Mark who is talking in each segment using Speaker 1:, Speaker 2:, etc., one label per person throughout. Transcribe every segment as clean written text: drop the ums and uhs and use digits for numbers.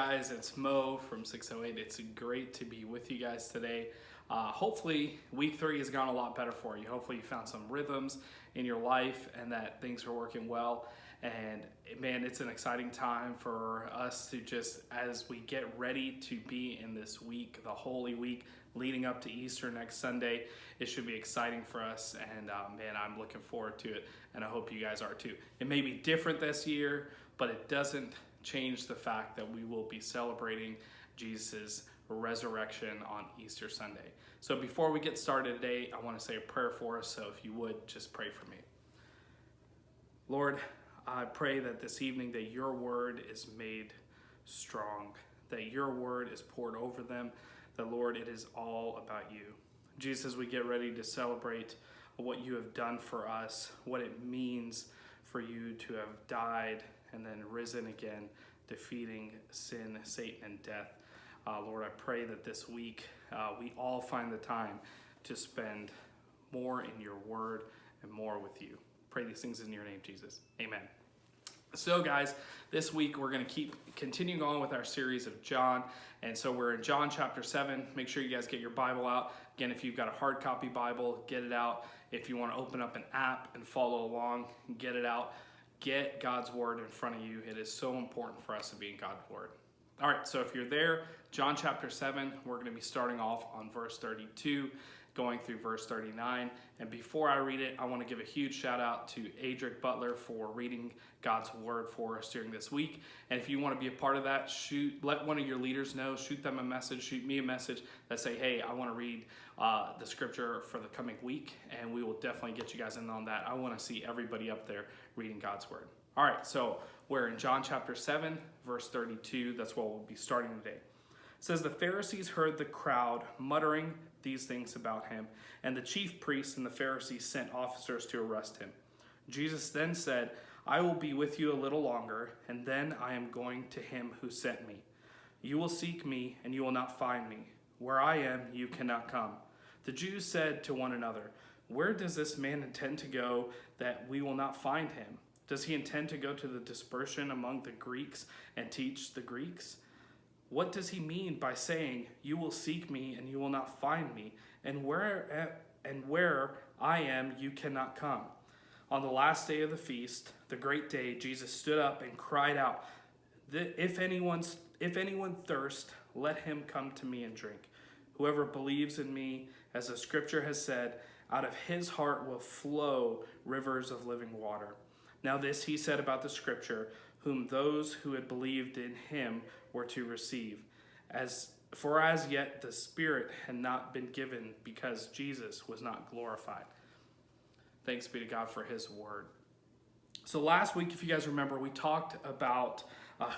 Speaker 1: guys? It's Mo from 608. It's great to be with you guys today. Hopefully week 3 has gone a lot better for you. Hopefully you found some rhythms in your life and that things are working well. And man, it's an exciting time for us to just, as we get ready to be in this week, the Holy Week leading up to Easter next Sunday. It should be exciting for us, and man, I'm looking forward to it, and I hope you guys are too. It may be different this year, but it doesn't change the fact that we will be celebrating Jesus' resurrection on Easter Sunday. So before we get started today, I want to say a prayer for us, so if you would, just pray for me. Lord, I pray that this evening that your word is made strong, that your word is poured over them, that Lord, it is all about you. Jesus, as we get ready to celebrate what you have done for us, what it means for you to have died and then risen again, defeating sin, Satan, and death. Lord, I pray that this week we all find the time to spend more in your word and more with you. Pray these things in your name, Jesus. Amen. So guys, this week we're going to keep continuing on with our series of John. And so we're in John chapter 7. Make sure you guys get your Bible out. Again, if you've got a hard copy Bible, get it out. If you want to open up an app and follow along, get it out. Get God's word in front of you. It is so important for us to be in God's word. All right, so if you're there, John chapter 7, we're going to be starting off on verse 32, going through verse 39. And before I read it, I want to give a huge shout out to Adric Butler for reading God's word for us during this week. And if you want to be a part of that, let one of your leaders know, shoot them a message, shoot me a message that say, hey, I want to read the scripture for the coming week, and we will definitely get you guys in on that. I want to see everybody up there reading God's word. All right, so we're in John chapter 7, verse 32. That's what we'll be starting today. It says, the Pharisees heard the crowd muttering these things about him, and the chief priests and the Pharisees sent officers to arrest him. Jesus then said, I will be with you a little longer, and then I am going to him who sent me. You will seek me, and you will not find me. Where I am, you cannot come. The Jews said to one another, where does this man intend to go that we will not find him? Does he intend to go to the dispersion among the Greeks and teach the Greeks? What does he mean by saying, you will seek me and you will not find me, and where I am, you cannot come? On the last day of the feast, the great day, Jesus stood up and cried out, if anyone thirsts, let him come to me and drink. Whoever believes in me, as the scripture has said, out of his heart will flow rivers of living water. Now this he said about the scripture, whom those who had believed in him were to receive. For as yet the Spirit had not been given because Jesus was not glorified. Thanks be to God for his word. So last week, if you guys remember, we talked about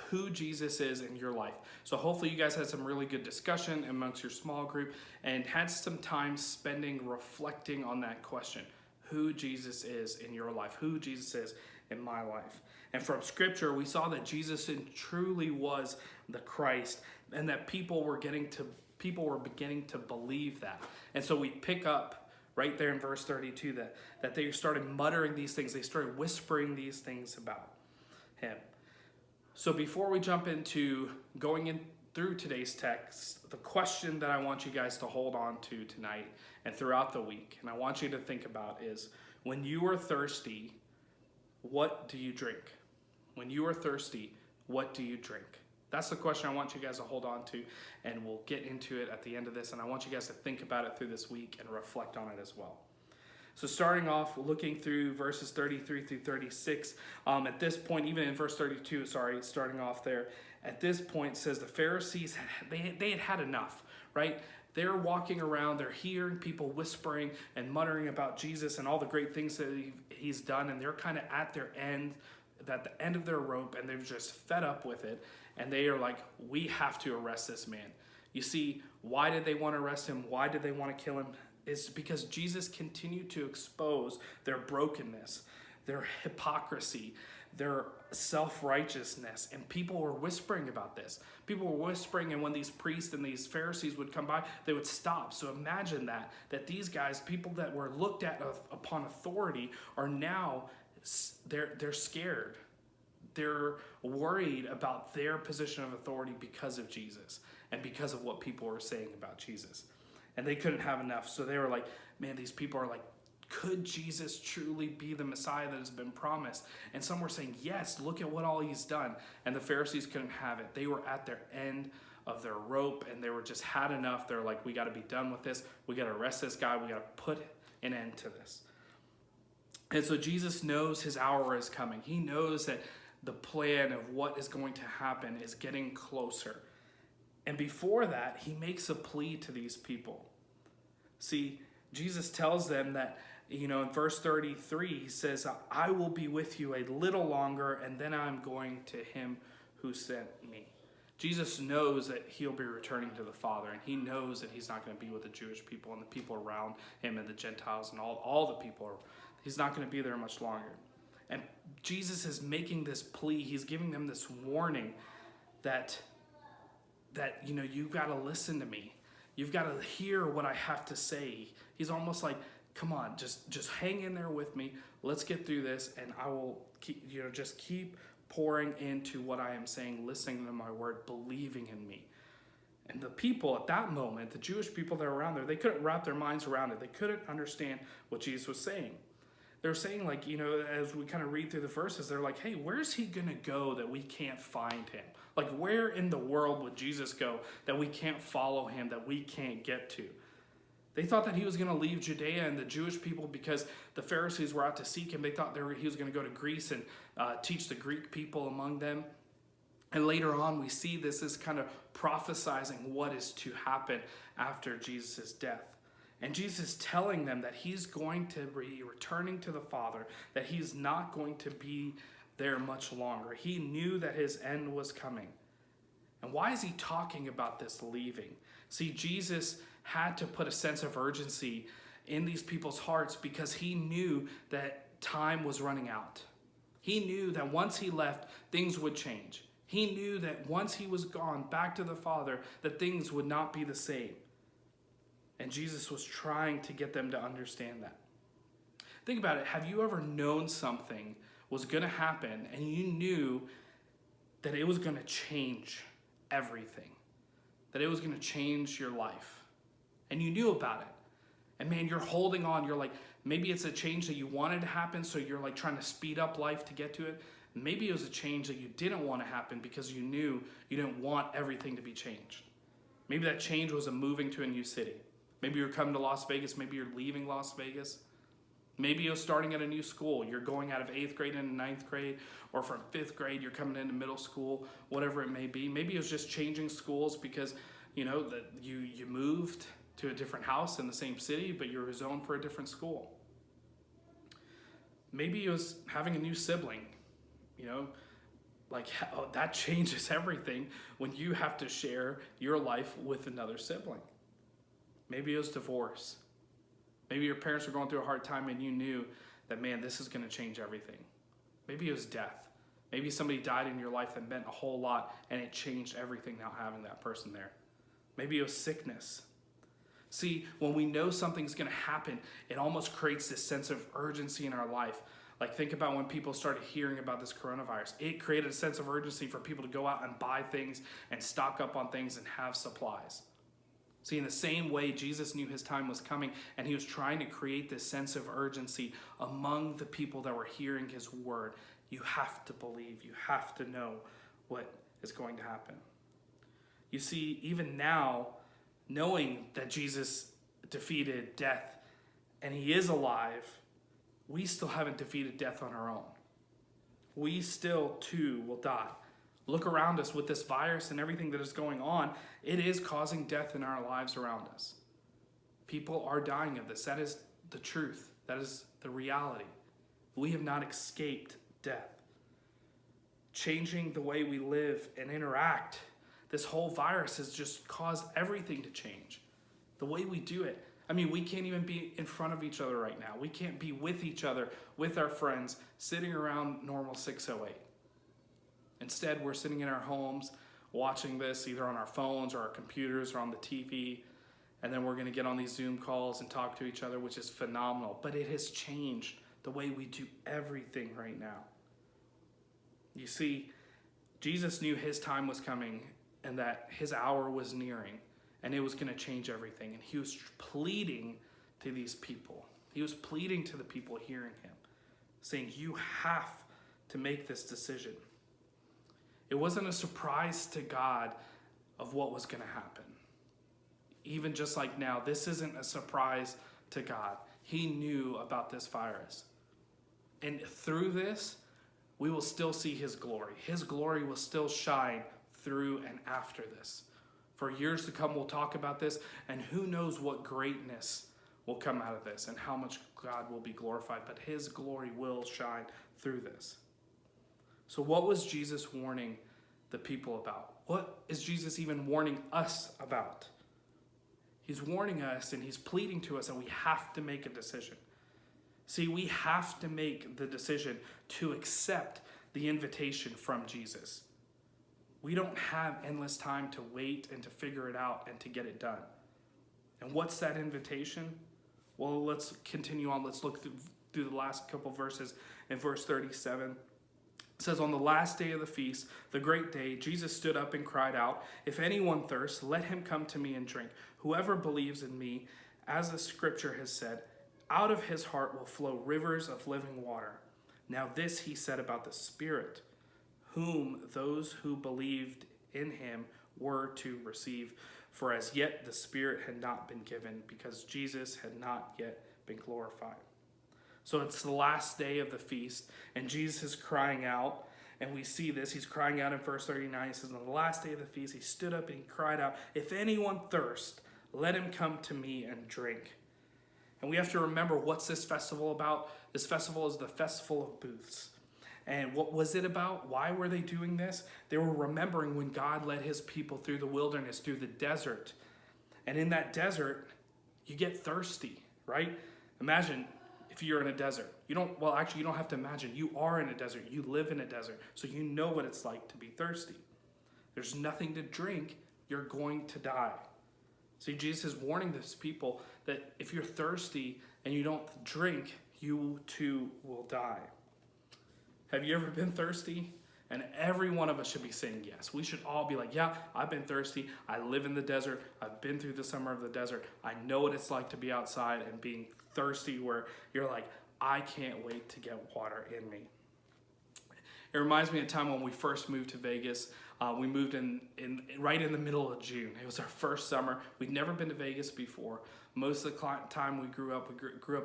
Speaker 1: who Jesus is in your life. So hopefully you guys had some really good discussion amongst your small group and had some time spending reflecting on that question. Who Jesus is in your life, who Jesus is in my life. And from scripture, we saw that Jesus truly was the Christ, and that people were beginning to believe that. And so we pick up right there in verse 32 that they started muttering these things. They started whispering these things about him. So before we jump into going in through today's text, the question that I want you guys to hold on to tonight and throughout the week, and I want you to think about is, when you are thirsty, what do you drink? When you are thirsty, what do you drink? That's the question I want you guys to hold on to, and we'll get into it at the end of this, and I want you guys to think about it through this week and reflect on it as well. So starting off, looking through verses 33 through 36, at this point, even in verse 32, starting off there, at this point it says the Pharisees, they had had enough, right? They're walking around, they're hearing people whispering and muttering about Jesus and all the great things that he's done, and they're kind of at the end of their rope, and they're just fed up with it, and they are like, we have to arrest this man. You see, why did they want to arrest him? Why did they want to kill him? It's because Jesus continued to expose their brokenness, their hypocrisy, their self-righteousness, and people were whispering about this. People were whispering, and when these priests and these Pharisees would come by, they would stop. So imagine that these guys, people that were looked at upon authority, are now, they're scared. they're worried about their position of authority because of Jesus and because of what people were saying about Jesus. And they couldn't have enough. So they were like, man, these people are like, could Jesus truly be the Messiah that has been promised? And some were saying, yes, look at what all he's done. And the Pharisees couldn't have it. They were at their end of their rope, and they were just had enough. They're like, we got to be done with this. We got to arrest this guy. We got to put an end to this. And so Jesus knows his hour is coming. He knows that the plan of what is going to happen is getting closer. And before that, he makes a plea to these people. See, Jesus tells them that, in verse 33, he says, I will be with you a little longer, and then I'm going to him who sent me. Jesus knows that he'll be returning to the Father, and he knows that he's not going to be with the Jewish people and the people around him and the Gentiles and all the people. He's not going to be there much longer. And Jesus is making this plea. He's giving them this warning that you've got to listen to me. You've got to hear what I have to say. He's almost like, come on, just hang in there with me. Let's get through this, and I will keep pouring into what I am saying, listening to my word, believing in me. And the people at that moment, the Jewish people that are around there, they couldn't wrap their minds around it. They couldn't understand what Jesus was saying. They were saying, as we kind of read through the verses, they're like, hey, where's he going to go that we can't find him? Like, where in the world would Jesus go that we can't follow him, that we can't get to? They thought that he was going to leave Judea and the Jewish people because the Pharisees were out to seek him. They thought he was going to go to Greece and teach the Greek people among them. And later on, we see this as kind of prophesizing what is to happen after Jesus' death. And Jesus is telling them that he's going to be returning to the Father, that he's not going to be there much longer. He knew that his end was coming. And why is he talking about this leaving? See, Jesus had to put a sense of urgency in these people's hearts because he knew that time was running out. He knew that once he left, things would change. He knew that once he was gone back to the Father, that things would not be the same. And Jesus was trying to get them to understand that. Think about it. Have you ever known something was going to happen and you knew that it was going to change everything? That it was going to change your life? And you knew about it. And man, you're holding on. You're like, maybe it's a change that you wanted to happen, so you're like trying to speed up life to get to it. Maybe it was a change that you didn't want to happen because you knew you didn't want everything to be changed. Maybe that change was a moving to a new city. Maybe you're coming to Las Vegas. Maybe you're leaving Las Vegas. Maybe you're starting at a new school. You're going out of 8th grade into 9th grade, or from 5th grade, you're coming into middle school, whatever it may be. Maybe it was just changing schools because, that you moved to a different house in the same city, but you were zoned for a different school. Maybe it was having a new sibling, that changes everything when you have to share your life with another sibling. Maybe it was divorce. Maybe your parents were going through a hard time and you knew that, man, this is going to change everything. Maybe it was death. Maybe somebody died in your life that meant a whole lot and it changed everything now having that person there. Maybe it was sickness. See, when we know something's going to happen, it almost creates this sense of urgency in our life. Like, think about when people started hearing about this coronavirus. It created a sense of urgency for people to go out and buy things and stock up on things and have supplies. See, in the same way, Jesus knew his time was coming, and he was trying to create this sense of urgency among the people that were hearing his word. You have to believe. You have to know what is going to happen. You see, even now, knowing that Jesus defeated death and he is alive, we still haven't defeated death on our own. We still, too, will die. Look around us with this virus and everything that is going on. It is causing death in our lives around us. People are dying of this. That is the truth. That is the reality. We have not escaped death. Changing the way we live and interact, this whole virus has just caused everything to change. The way we do it. I mean, we can't even be in front of each other right now. We can't be with each other, with our friends, sitting around normal 608. Instead, we're sitting in our homes watching this either on our phones or our computers or on the TV. And then we're going to get on these Zoom calls and talk to each other, which is phenomenal. But it has changed the way we do everything right now. You see, Jesus knew his time was coming and that his hour was nearing and it was going to change everything. And he was pleading to these people. He was pleading to the people hearing him, saying, you have to make this decision. It wasn't a surprise to God of what was going to happen. Even just like now, this isn't a surprise to God. He knew about this virus. And through this, we will still see his glory. His glory will still shine through and after this. For years to come, we'll talk about this, and who knows what greatness will come out of this and how much God will be glorified, but his glory will shine through this. So what was Jesus warning the people about? What is Jesus even warning us about? He's warning us and he's pleading to us, and we have to make a decision. See, we have to make the decision to accept the invitation from Jesus. We don't have endless time to wait and to figure it out and to get it done. And what's that invitation? Well, let's continue on. Let's look through the last couple verses. In verse 37, it says, on the last day of the feast, the great day, Jesus stood up and cried out, if anyone thirsts, let him come to me and drink. Whoever believes in me, as the scripture has said, out of his heart will flow rivers of living water. Now this he said about the Spirit, whom those who believed in him were to receive. For as yet the Spirit had not been given, because Jesus had not yet been glorified. So it's the last day of the feast, and Jesus is crying out, and we see this. He's crying out in verse 39. He says, on the last day of the feast, he stood up and he cried out, if anyone thirst, let him come to me and drink. And we have to remember, what's this festival about? This festival is the Festival of Booths. And what was it about? Why were they doing this? They were remembering when God led his people through the wilderness, through the desert. And in that desert, you get thirsty, right? Imagine if you're in a desert. You don't have to imagine. You are in a desert. You live in a desert. So you know what it's like to be thirsty. There's nothing to drink. You're going to die. See, Jesus is warning these people that if you're thirsty and you don't drink, you too will die. Have you ever been thirsty? And every one of us should be saying yes. We should all be like, yeah, I've been thirsty. I live in the desert. I've been through the summer of the desert. I know what it's like to be outside and being thirsty, where you're like, I can't wait to get water in me. It reminds me of a time when we first moved to Vegas. We moved in right in the middle of June. It was our first summer. We'd never been to Vegas before. Most of the time we grew up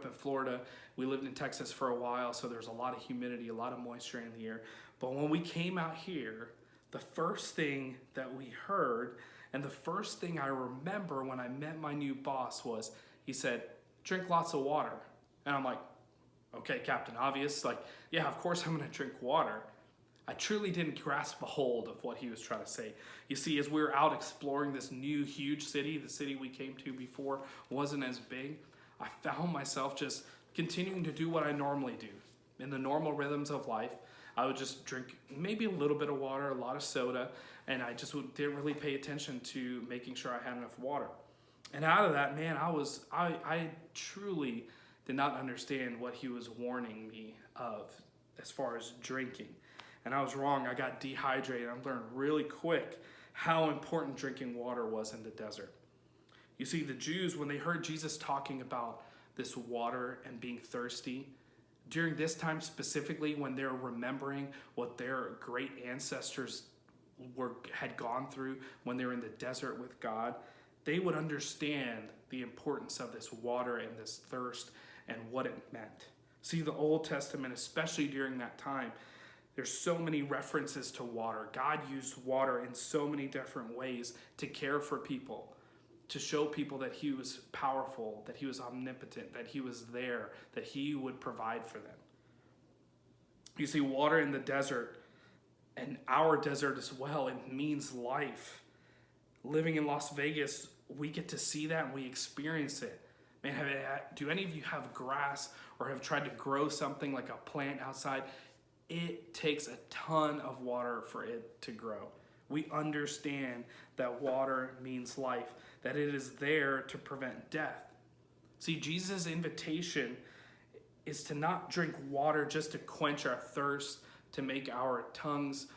Speaker 1: in Florida. We lived in Texas for a while, so there's a lot of humidity, a lot of moisture in the air. But when we came out here, the first thing that we heard, and the first thing I remember when I met my new boss was, he said, drink lots of water. And I'm like, okay, Captain Obvious. Like, yeah, of course I'm gonna drink water. I truly didn't grasp a hold of what he was trying to say. You see, as we were out exploring this new huge city, the city we came to before wasn't as big, I found myself just continuing to do what I normally do. In the normal rhythms of life, I would just drink maybe a little bit of water, a lot of soda, and I just didn't really pay attention to making sure I had enough water. And out of that, man, I truly did not understand what he was warning me of as far as drinking. And I was wrong. I got dehydrated. I learned really quick how important drinking water was in the desert. You see, the Jews, when they heard Jesus talking about this water and being thirsty, during this time specifically, when they're remembering what their great ancestors had gone through when they were in the desert with God, they would understand the importance of this water and this thirst and what it meant. See, the Old Testament, especially during that time, there's so many references to water. God used water in so many different ways to care for people, to show people that he was powerful, that he was omnipotent, that he was there, that he would provide for them. You see, water in the desert, and our desert as well, it means life. Living in Las Vegas, we get to see that and we experience it. Man, do any of you have grass or have tried to grow something like a plant outside? It takes a ton of water for it to grow. We understand that water means life, that it is there to prevent death. See, Jesus' invitation is to not drink water just to quench our thirst, to make our tongues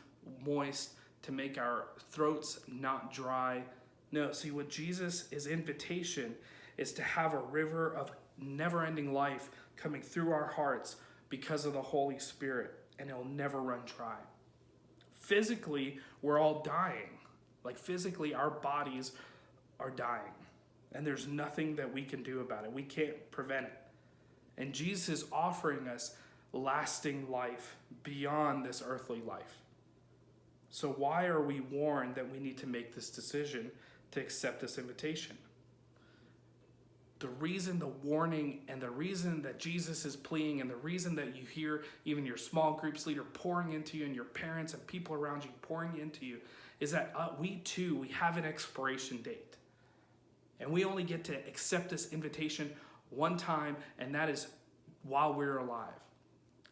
Speaker 1: moist, to make our throats not dry. No, see, what Jesus' invitation is to have a river of never-ending life coming through our hearts because of the Holy Spirit, and it'll never run dry. Physically, we're all dying. Like physically, our bodies are dying, and there's nothing that we can do about it. We can't prevent it. And Jesus is offering us lasting life beyond this earthly life. So why are we warned that we need to make this decision to accept this invitation? The reason, the warning, and the reason that Jesus is pleading, and the reason that you hear even your small groups leader pouring into you, and your parents and people around you pouring into you, is that we have an expiration date. And we only get to accept this invitation one time, and that is while we're alive.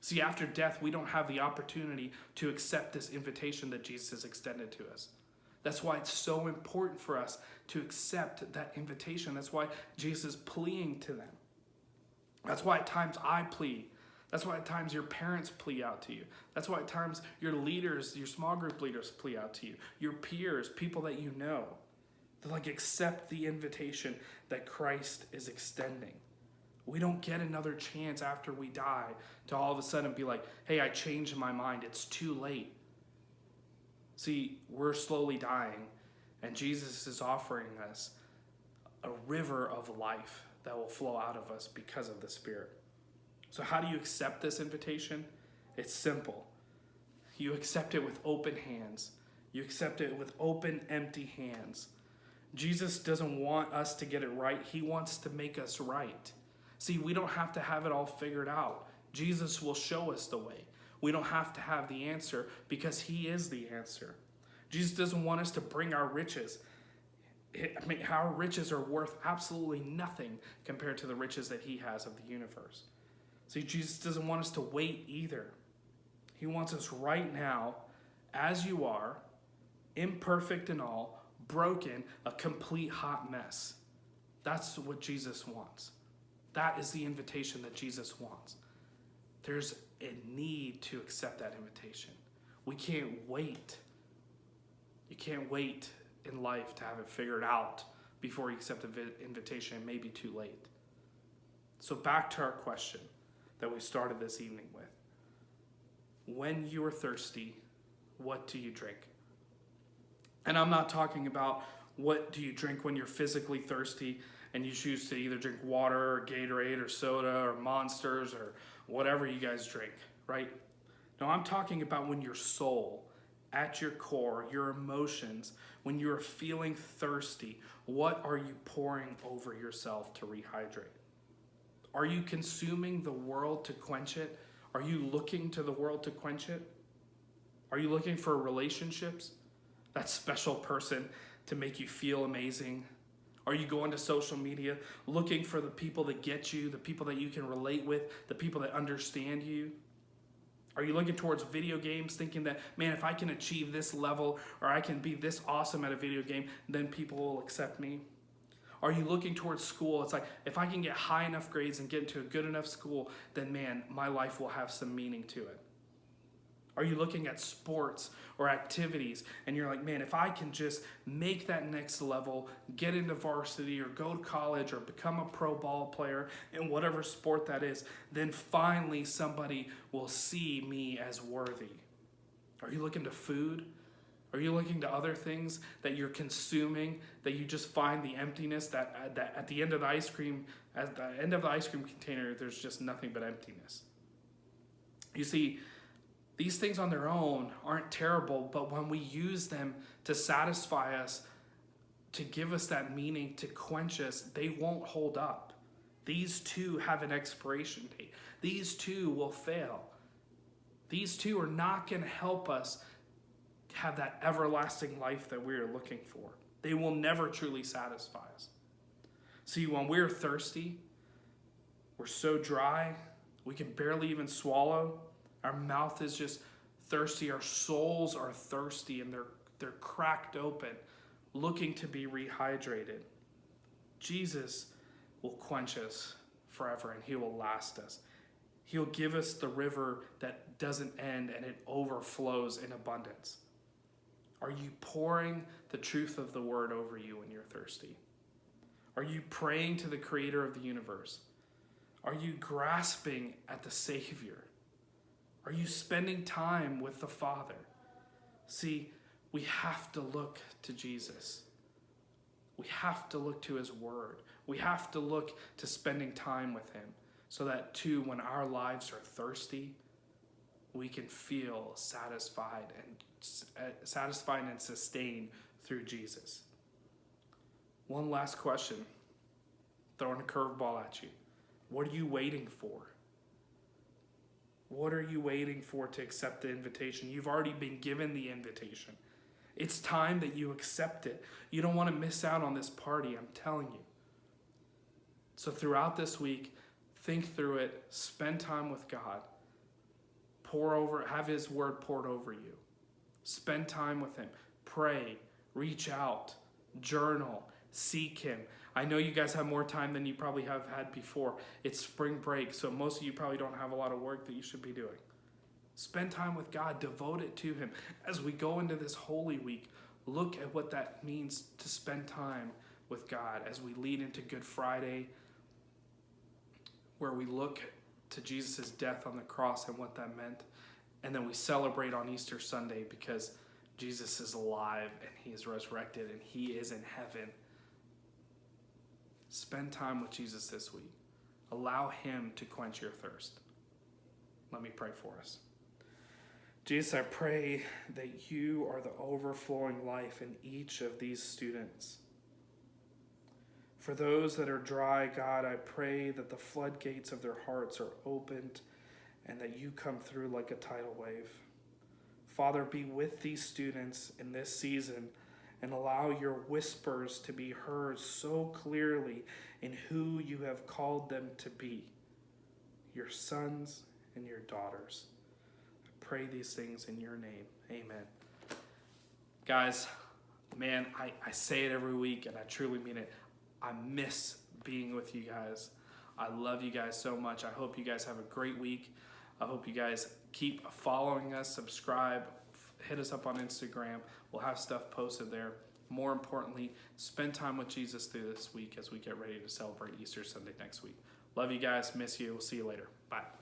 Speaker 1: See, after death, we don't have the opportunity to accept this invitation that Jesus has extended to us. That's why it's so important for us to accept that invitation. That's why Jesus is pleading to them. That's why at times I plead. That's why at times your parents plead out to you. That's why at times your leaders, your small group leaders plead out to you. Your peers, people that you know. They're like, accept the invitation that Christ is extending. We don't get another chance after we die to all of a sudden be like, hey, I changed my mind. It's too late. See, we're slowly dying, and Jesus is offering us a river of life that will flow out of us because of the Spirit. So how do you accept this invitation? It's simple. You accept it with open hands. You accept it with open, empty hands. Jesus doesn't want us to get it right. He wants to make us right. See, we don't have to have it all figured out. Jesus will show us the way. We don't have to have the answer because he is the answer. Jesus doesn't want us to bring our riches. Our riches are worth absolutely nothing compared to the riches that he has of the universe. See, Jesus doesn't want us to wait either. He wants us right now, as you are, imperfect and all, broken, a complete hot mess. That's what Jesus wants. That is the invitation that Jesus wants. There's a need to accept that invitation. We can't wait. You can't wait in life to have it figured out before you accept the invitation. It may be too late. So back to our question that we started this evening with. When you are thirsty, what do you drink? And I'm not talking about what do you drink when you're physically thirsty and you choose to either drink water or Gatorade or soda or Monsters or whatever you guys drink, right? No, I'm talking about when your soul, at your core, your emotions, when you're feeling thirsty, what are you pouring over yourself to rehydrate? Are you consuming the world to quench it? Are you looking to the world to quench it? Are you looking for relationships? That special person to make you feel amazing? Are you going to social media looking for the people that get you, the people that you can relate with, the people that understand you? Are you looking towards video games thinking that, man, if I can achieve this level or I can be this awesome at a video game, then people will accept me? Are you looking towards school? It's like, if I can get high enough grades and get into a good enough school, then man, my life will have some meaning to it. Are you looking at sports or activities and you're like, man, if I can just make that next level, get into varsity or go to college or become a pro ball player in whatever sport that is, then finally somebody will see me as worthy? Are you looking to food? Are you looking to other things that you're consuming that you just find the emptiness that at the end of the ice cream, at the end of the ice cream container, there's just nothing but emptiness? You see, these things on their own aren't terrible, but when we use them to satisfy us, to give us that meaning, to quench us, they won't hold up. These too have an expiration date. These too will fail. These too are not going to help us have that everlasting life that we are looking for. They will never truly satisfy us. See, when we're thirsty, we're so dry, we can barely even swallow. Our mouth is just thirsty. Our souls are thirsty and they're cracked open, looking to be rehydrated. Jesus will quench us forever and he will last us. He'll give us the river that doesn't end and it overflows in abundance. Are you pouring the truth of the word over you when you're thirsty? Are you praying to the creator of the universe? Are you grasping at the Savior? Are you spending time with the Father? See, we have to look to Jesus. We have to look to his word. We have to look to spending time with him so that too, when our lives are thirsty, we can feel satisfied and sustained through Jesus. One last question, throwing a curveball at you. What are you waiting for? What are you waiting for to accept the invitation? You've already been given the invitation. It's time that you accept it. You don't want to miss out on this party, I'm telling you. So throughout this week, think through it, spend time with God. Have his word poured over you. Spend time with him. Pray, reach out, journal, seek him. I know you guys have more time than you probably have had before. It's spring break, so most of you probably don't have a lot of work that you should be doing. Spend time with God, devote it to him. As we go into this Holy Week, look at what that means to spend time with God as we lead into Good Friday, where we look to Jesus' death on the cross and what that meant. And then we celebrate on Easter Sunday because Jesus is alive and he is resurrected and he is in heaven. Spend time with Jesus this week. Allow him to quench your thirst. Let me pray for us. Jesus, I pray that you are the overflowing life in each of these students. For those that are dry, God, I pray that the floodgates of their hearts are opened and that you come through like a tidal wave. Father, be with these students in this season and allow your whispers to be heard so clearly in who you have called them to be, your sons and your daughters. I pray these things in your name. Amen. Guys, man, I say it every week and I truly mean it. I miss being with you guys. I love you guys so much. I hope you guys have a great week. I hope you guys keep following us, subscribe, hit us up on Instagram. We'll have stuff posted there. More importantly, spend time with Jesus through this week as we get ready to celebrate Easter Sunday next week. Love you guys. Miss you. We'll see you later. Bye.